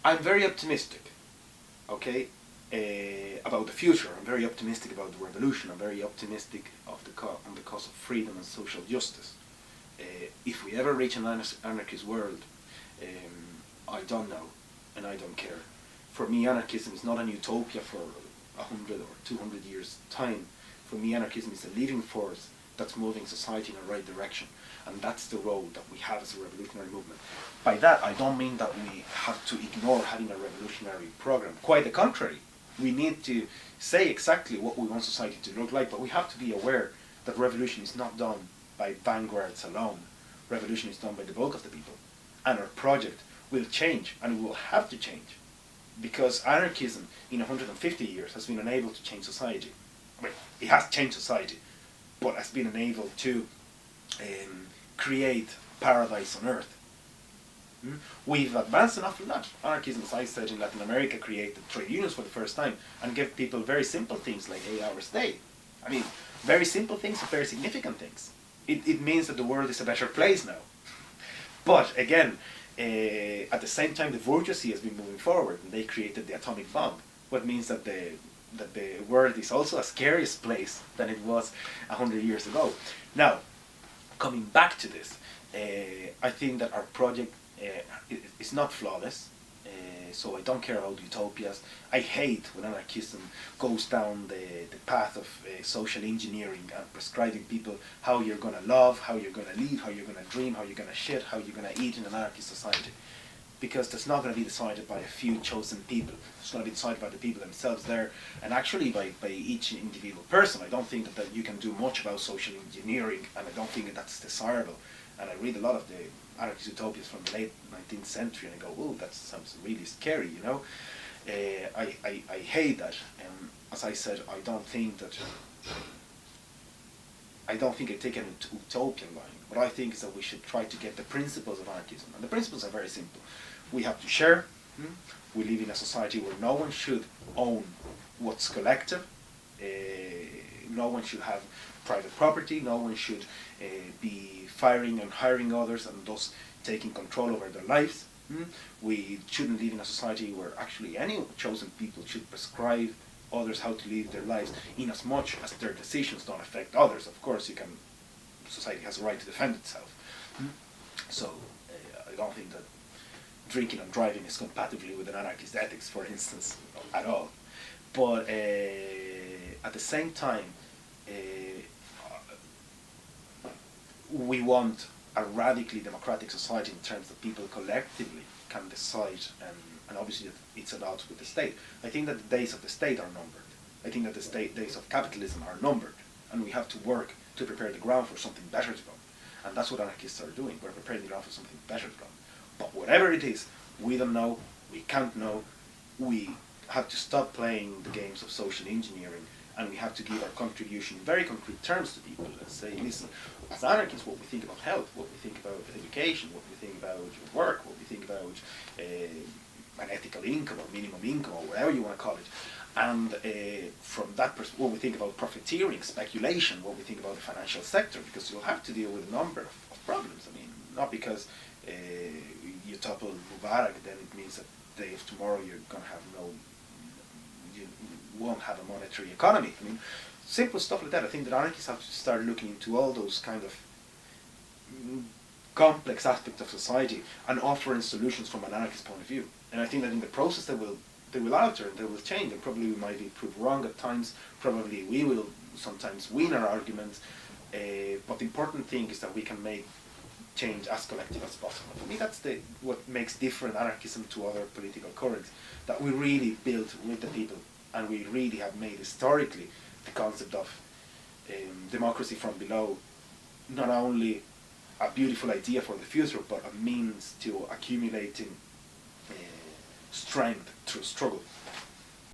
I'm very optimistic, okay, about the future. I'm very optimistic about the revolution. I'm very optimistic of on the cause of freedom and social justice. If we ever reach an anarchist world, I don't know, and I don't care. For me, anarchism is not an utopia for 100 or 200 years' time. For me, anarchism is a living force that's moving society in the right direction. And that's the role that we have as a revolutionary movement. By that, I don't mean that we have to ignore having a revolutionary program. Quite the contrary. We need to say exactly what we want society to look like, but we have to be aware that revolution is not done by vanguards alone. Revolution is done by the bulk of the people. And our project will change, and it will have to change. Because anarchism in 150 years has been unable to change society. I mean, it has changed society, but has been unable to create paradise on earth. We've advanced enough in that. Anarchism, as I said, in Latin America created trade unions for the first time and gave people very simple things like 8 hours a day. I mean, very simple things but very significant things. It means that the world is a better place now. But again, at the same time, the bourgeoisie has been moving forward, and they created the atomic bomb, what means that the world is also a scarier place than it was 100 years ago. Now, coming back to this, I think that our project is not flawless, so I don't care about utopias. I hate when anarchism goes down the path of social engineering and prescribing people how you're going to love, how you're going to live, how you're going to dream, how you're going to shit, how you're going to eat in an anarchist society. Because that's not going to be decided by a few chosen people. It's going to be decided by the people themselves there, and actually by each individual person. I don't think that you can do much about social engineering, and I don't think that that's desirable. And I read a lot of the anarchist utopias from the late 19th century, and I go, oh, that sounds really scary, you know? I hate that. As I said, I don't think I take an utopian line. What I think is that we should try to get the principles of anarchism. And the principles are very simple. We have to share. We live in a society where no one should own what's collective. No one should have private property. No one should be firing and hiring others and thus taking control over their lives. We shouldn't live in a society where actually any chosen people should prescribe others how to live their lives, in as much as their decisions don't affect others. Of course, society has a right to defend itself. So I don't think that drinking and driving is compatible with an anarchist ethics, for instance, at all. But at the same time, we want a radically democratic society in terms that people collectively can decide, and obviously it's allowed with the state. I think that the days of the state are numbered. I think that the days of capitalism are numbered, and we have to work to prepare the ground for something better to come. And that's what anarchists are doing. We're preparing the ground for something better to come. But whatever it is, we don't know, we can't know, we have to stop playing the games of social engineering, and we have to give our contribution in very concrete terms to people and say, listen, as anarchists, what we think about health, what we think about education, what we think about work, what we think about an ethical income or minimum income or whatever you want to call it. And from that perspective, what we think about profiteering, speculation, what we think about the financial sector, because you'll have to deal with a number of problems. I mean, not because you topple Mubarak, then it means that the day of tomorrow you're going to have you won't have a monetary economy. I mean, simple stuff like that. I think that anarchists have to start looking into all those kind of complex aspects of society and offering solutions from an anarchist point of view. And I think that in the process they will alter and they will change, and probably we might be proved wrong at times, probably we will sometimes win our arguments, but the important thing is that we can make change as collective as possible. For me, that's what makes different anarchism to other political currents, that we really build with the people, and we really have made historically the concept of democracy from below not only a beautiful idea for the future, but a means to accumulating strength through struggle.